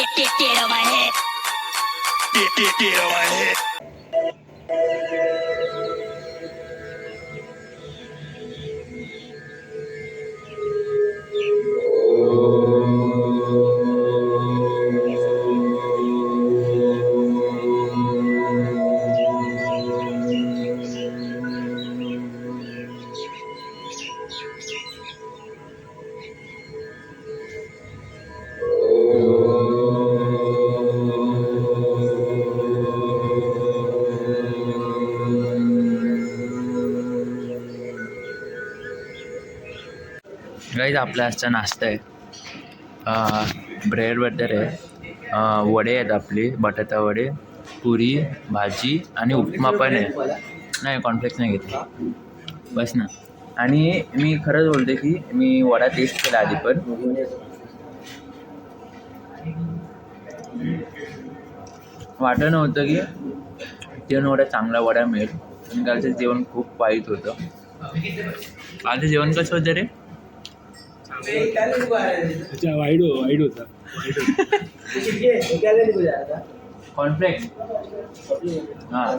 Tiro my head. Tiro my head. Guys आपल्या आजचा नाश्ता आहे ब्रेड बटर आहे, वडे आहेत आपली बटाटा वडे, पुरी भाजी आणि उपमा पण आहे. नाही कॉर्नफ्लेक्स नाही घेतले बस ना. आणि मी खरंच बोलते की मी वडा टेस्ट केला आधी पण वाटलं नव्हतं की जेवण एवढा चांगला वडा मिळेल. आणि कालचं जेवण खूप वाईट होतं. कालचं जेवण कसं होतं रे? वाईड होता कॉर्नफ्लेक्स. हां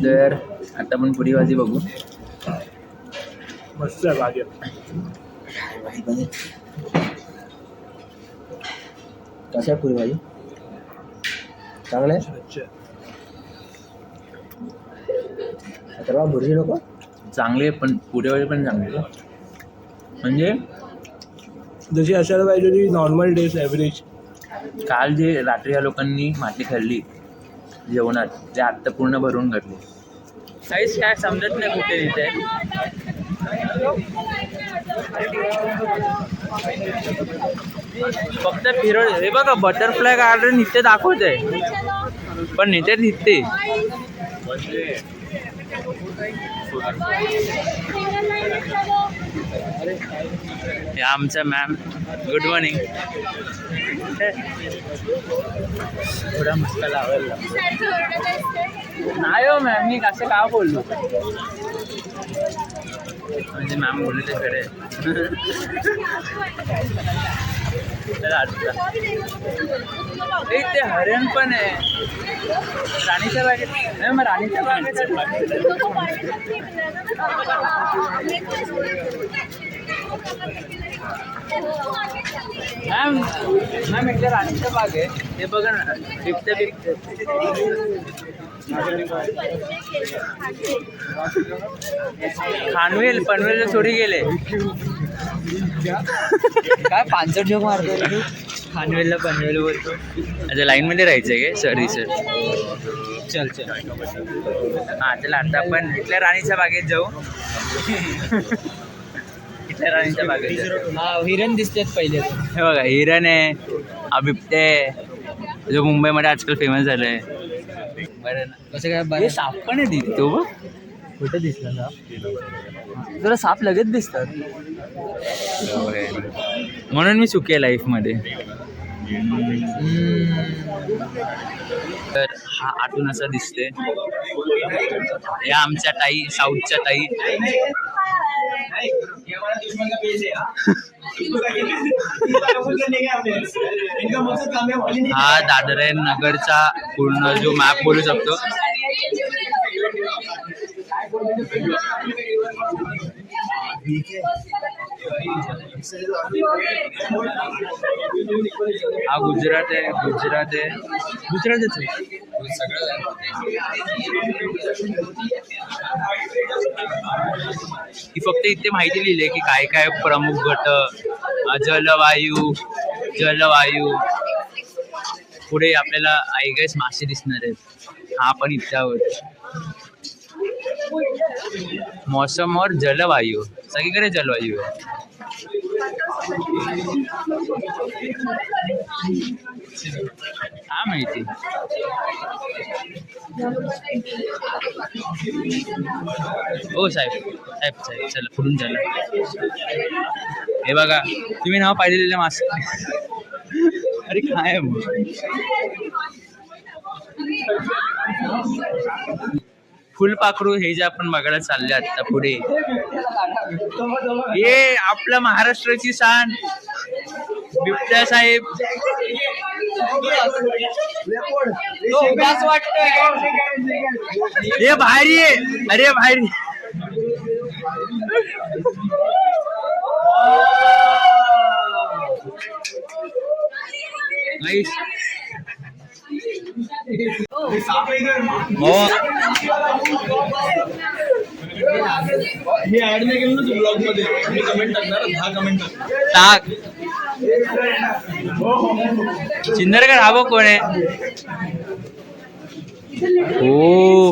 तर आता आपण पुरी भाजी बघू. मस्त आहे भाजी. कसं आहे पुरी भाजी? चांगलं आहे. तर भुर्जी नको. चांगले पण पुरी भाजी पण चांगली म्हणजे जशी असायला पाहिजे होती नॉर्मल डेज ॲव्हरेज. काल जे रात्री या लोकांनी माती खाल्ली जेवणात ते आत्ता पूर्ण भरून घातले. काहीच काय समजत नाही कुठे तिथे. फक्त फिरव. हे बघा बटरफ्लाय गार्डन इथे दाखवत आहे पण इथे दिसते. हे आमच्या मॅम. Good morning. थोडा मस्त लावायला नाही हो मॅम. मी कसं का बोललो म्हणजे मॅम बोलले ते खरे. ते हरिण पण आहे राणीच्या बागेत. नाही मग राणीच्या बागेत मॅम मॅम इकडे राणीच्या बाग आहे. हे बघा ना बिबटे बिबटे. खानवेल पनवेलला थोडी गेले काय 500 जोक मारतो खानवेलला पनवेल बोलतो. अच्छा लाईनमध्ये राहायचं आहे का? Sorry sir. चल चल हां चला आता आपण इथल्या राणीच्या बागेत जाऊ. इथल्या राणीच्या बागेत जाऊ. हा हिरण दिसतात पहिले. हे बघा हिरण आहे, बिबटे जो मुंबईमध्ये आजकाल फेमस झालं आहे. बरं ना कसं काय हे साप पण आहे तिथे. तो बघ कुठं दिसलं साप? जरा साप लगेच दिसतात. म्हणून मी चुकी आहे लाईफमध्ये. तर हा आतून असं दिसते. या आमच्या ताई साऊथच्या ताई. हा दादर नगरचा पूर्ण जो मॅप बोलू शकतो. हा गुजरात आहे. गुजरातच आहे ही फक्त इथे माहिती लिहिली आहे की काय काय प्रमुख घटक. जलवायू पुढे आपल्याला आय गेस मासे दिसणार आहेत. हा पण इतक्यावर मौसम और जलवायू सगळीकडे जलवायू आहे. हा माहिती. हो साहेब चला पुढून चला. हे बघा तुम्ही नाव पाहिलेलं मासे. अरे काय मग फुलपाखरू हे जे आपण बघायला चालले आता पुढे. हे आपल्या महाराष्ट्राची शान बिबट्या साहेब हे भारी आहे. अरे भारी नाईस. हे ऍड नाही केलं ना तू ब्लॉग मध्ये, मी कमेंट टाकणार 10 कमेंट टाक. चिंदरकर हा बघ कोण आहे. हो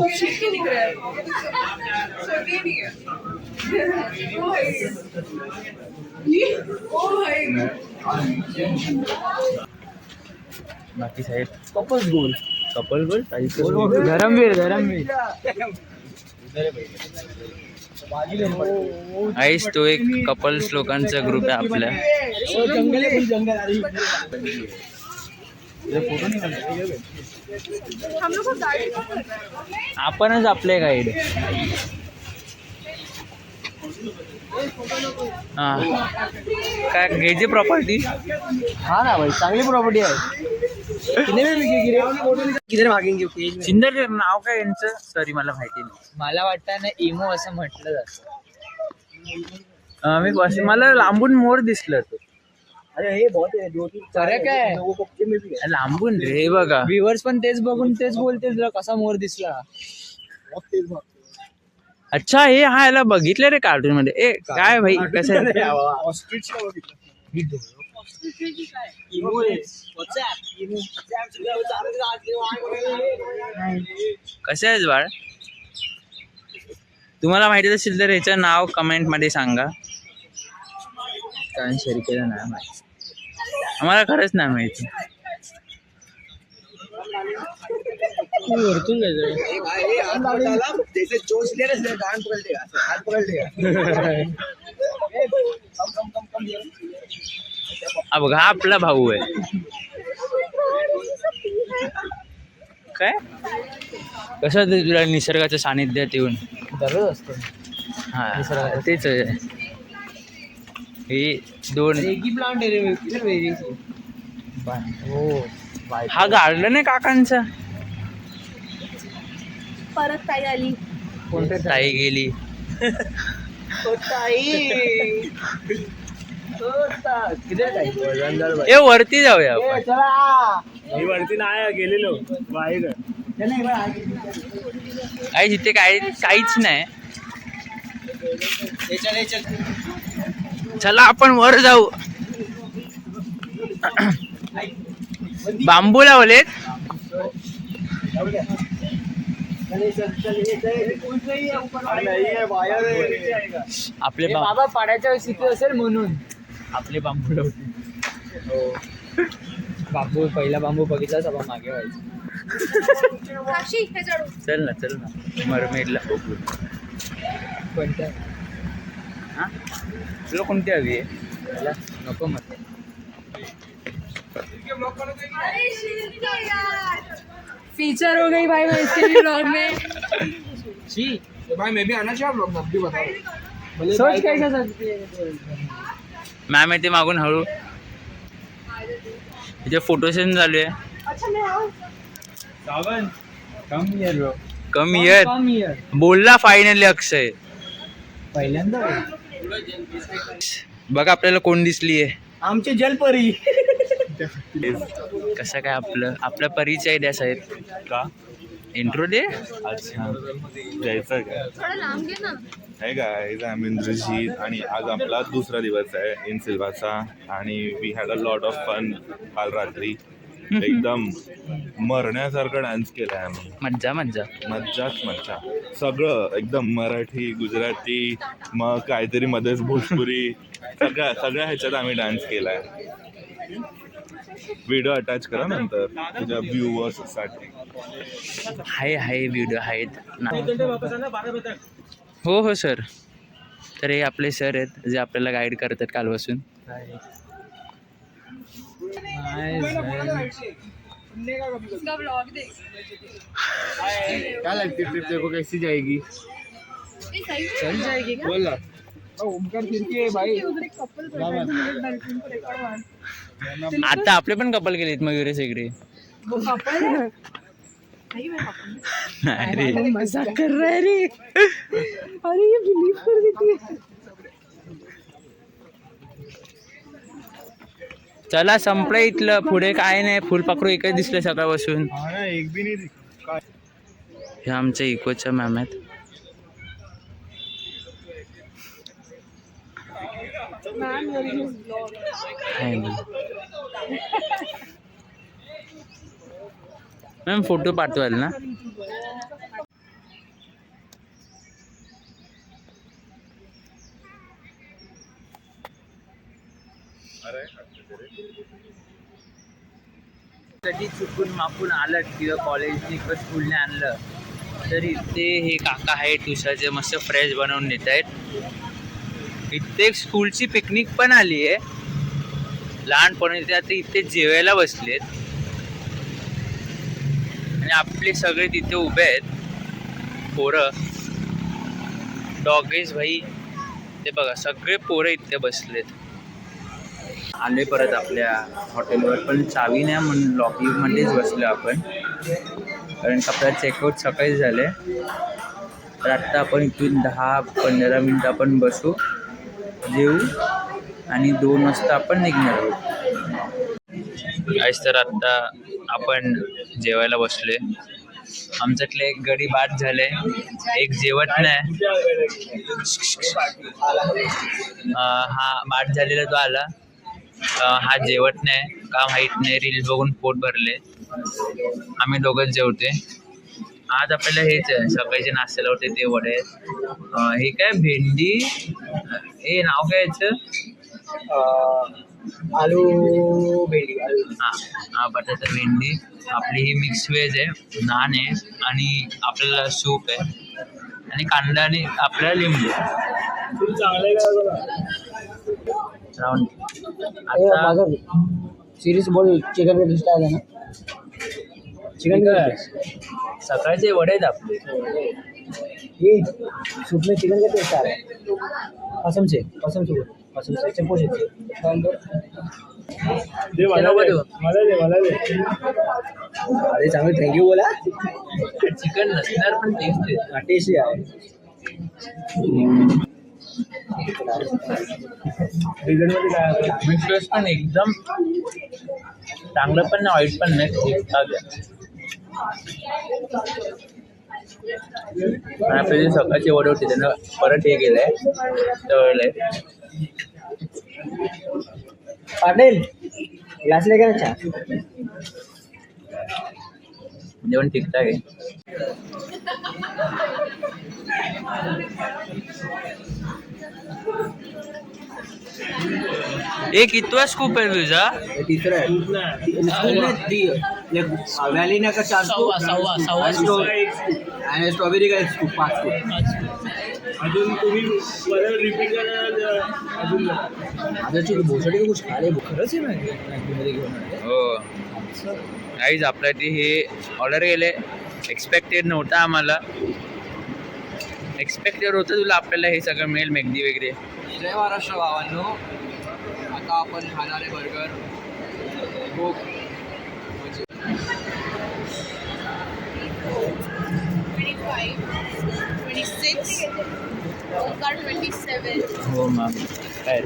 बाकी साहेब कपल्स गोल. कपल बोल धरमवीर आईस तो एक कपल्स लोकांचा ग्रुप आहे आपल्या. जंगल आहे, जंगल. आपणच आपले गाईड. हा काय घ्यायची प्रॉपर्टी. हा ना भाई, चांगली प्रॉपर्टी आहे. किती भागेंगे. चिंदर नाव काय यांचं, सॉरी मला माहिती नाही. मला वाटतं ना इमो असं म्हटलं जातं. मला लांबून मोर दिसलं तो. अरे हे बहुत है, 2-3 फरक आहे. में भी है. लांबून रे बघा. व्ह्युअर्स पण तेच बघून तेच बोलते, तुला कसा मोर दिसला. बहुत तेज भागते. अच्छा हे हा याला बघितलं रे कार्टून मध्ये. ए काय भाई कसं आहे? ऑस्ट्रिचला बघितलं. इमो आहे. WhatsApp इमो. कसं आहेस बाळ. तुम्हाला माहिती असेल तर ह्याचं नाव कमेंट मध्ये सांगा. कारण शर्यतीचं नाही माहिती, आम्हाला खरंच नाही माहिती. वरतून जायचं. जैसे जोश ले रहे कान पकड़ लेगा, हाथ पकड़ लेगा. हा बघा हा आपला भाऊ आहे. काय कसं ते तुला निसर्गाच्या सानिध्यात येऊन. दररोज असतो. हा तेच आहे. हे दोन रेगी प्लांट आहे रे, किती वेगळी. हो हा गार्डन आहे काकांचा. परत ताई आली. कोणते ताई गेली. ए वरती जाऊया आपण. मी वरती नाही गेलेलो, बाहेर. काही तिथे काहीच नाही. चला आपण वर जाऊ. बांबू लावलेत. आपले बाबा पाण्याच्या स्थिती असेल म्हणून आपले बांबू लावले. बांबू पहिला बांबू बघितलाच आपण मागे व्हायचं. काशी हे जाडू. चल ना मरमेडला बघू. कोणत्या हा तुला कोणती हवी आहे. मला नको म्हटलं. फीचर हो गई भाई मैं इसके ब्लॉग में. भाई मैं भी आना चाहिए ब्लॉग में, अब भी बताओ. सोच कैसा सकते. मॅम येते मागून हळू. इथे फोटो सेशन चालू आहे. अच्छा मैं आऊं. कम इयर बोलला फायनली अक्षय. पहिल्यांदा बघा आपल्याला कोण दिसली आहे. आमचे जलपरी. कसं काय आपला परिचय द्या साहेब. का इंट्रो दे. अच्छा जायचं का. थोड़ा लांब घे ना. आहे गाईज, आय एम इंद्रजीत आणि आज आपला दुसरा दिवस आहे इन सिल्वाचा आणि we had a lot of fun. काल रात्री एकदम मरण्यासारखं डान्स केलाय आम्ही. मज्जा मज्जाच मज्जा. सगळं एकदम मराठी, गुजराती, मग काहीतरी मध्येच भोजपुरी, सगळ्या ह्याच्यात आम्ही डान्स केलाय. व्हिडिओ अटॅच करा नंतर तुझ्या व्ह्यूअर्ससाठी. हाय व्हिडिओ आहेत ना. हो सर. तर हे आपले सर आहेत जे आपल्याला गाईड करतात कालपासून. इसका ब्लॉग देख. क्या लगती है ट्रिप, देखो कैसी जाएगी. ये सही में चल जाएगी क्या. बोल ना. ओमकार फिरकी है भाई. उधर एक कपल बैठा है, डॉल्फिन को रिकॉर्ड मार. आता आपले पण कपल गेलेत मयुरे सगळे. नाही रे, मजाक कर रहा है रे. अरे ये बिलीव कर देती है. चला संपलं इथलं. पुढे काय नाही, फुलपाखरू एकच दिसलं सकाळपासून. एक बी नाही. हे आमच्या इकोच्या मॅम आहेत. मॅम फोटो पाठवाल ना? कधी चुकून मापून आलं किंवा कॉलेजने किंवा स्कूलने आणलं तर इथे हे काका आहेत उसाचे मस्त फ्रेश बनवून देत आहेत. इथे स्कूलची पिकनिक पण आली आहे लहानपणी. ते आता इथे जेवायला बसलेत आणि आपले सगळे तिथे उभे आहेत पोरं. डॉगेज भाई ते बघा सगळे पोरं इथे बसलेत. आले परत आपल्या हॉटेलवर, पण चावी नाही म्हणून लॉबीमध्येच बसलो आपण, कारण का आपल्याला चेकआउट सकाळी झाले. तर आत्ता आपण इथून 10-15 मिनटं आपण बसू, जेवू आणि 2 वाजता आपण निघणार आहोत. आज तर आत्ता आपण जेवायला बसले. आमच्यातले एक गडी बाद झाले, एक जेवत नाही. हा बाद झालेला तो आला, हा जेवत नाही का माहीत नाही. रील्स बघून पोट भरले. आम्ही दोघंच जेवते. आज आपल्याला हेच आहे, सकाळचे नाश्त्याला होते ते वडे. हे काय भेंडी, हे नाव काय याचं? आलू भेंडी. हा बटाटा भेंडी. आपली ही मिक्स व्हेज आहे, नान आहे आणि आपल्याला सूप आहे आणि कांदा आणि आपल्याला लिंबू. आता सिरीज बोल. चिकन का टेस्ट आहे ना? चिकन का सकाळचे वडे आहेत आपले. ये सूप में चिकन का टेस्ट आ रहा है. कसम से चप्पू से. अरे चांगलं थँक्यू बोला. चिकन नसणार पण टेस्ट आहे. टेस्टी आहे. मिक्स पण एकदम चांगलं पण नाही, वाईट पण नाही, ठीकठाक आहे. आणि आपले जे सकाळचे वडे होते त्यांना परत हे केलंय, तळलंय. पाटील ग्लास लेके ना. जेवण ठीकठाक आहे. एक कितवा स्कूप आहे तुझा? तीसरा है. वैलिना का 4 स्कूप आणि स्ट्रॉबेरी का 1 स्कूप, 5 स्कूप. अजून तुम्ही परत रिपीट करायला अजून आजची भोसडी कुछ खाले. खरंच आहे ना. हो गाईज, आपल्या ते हे ऑर्डर केले. एक्सपेक्टेड नव्हतं आम्हाला. एक्सपेक्टेड होतं तुला आपल्याला हे सगळं मिळेल, मॅगडी वगैरे. जय महाराष्ट्र भावांनो. आता आपण खाणार आहे बर्गर. हो 25, 26, Omkar 27. हो मॅम. काय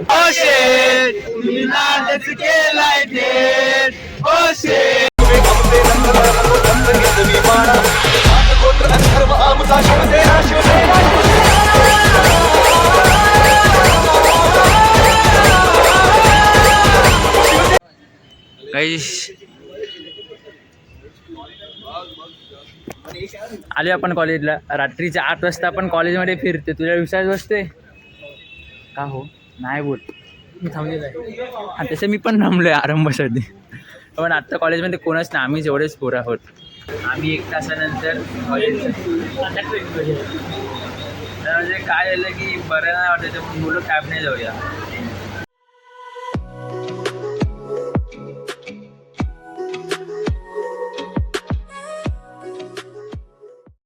आले आपण कॉलेजला. रात्रीच्या 8 वाजता आपण कॉलेजमध्ये फिरते. तुला विश्वास बसते का? हो नाही बोल, मी थांबलेलं आहे. हा तसं मी पण थांबलो आहे आरंभासाठी. पण आत्ता कॉलेजमध्ये कोणच नाही, आम्हीच एवढेच पोरं आहोत. आम्ही 1 तासानंतर कॉलेज. म्हणजे काय झालं की बरं नाही वाटायचं म्हणून बोललो कॅबने जाऊया.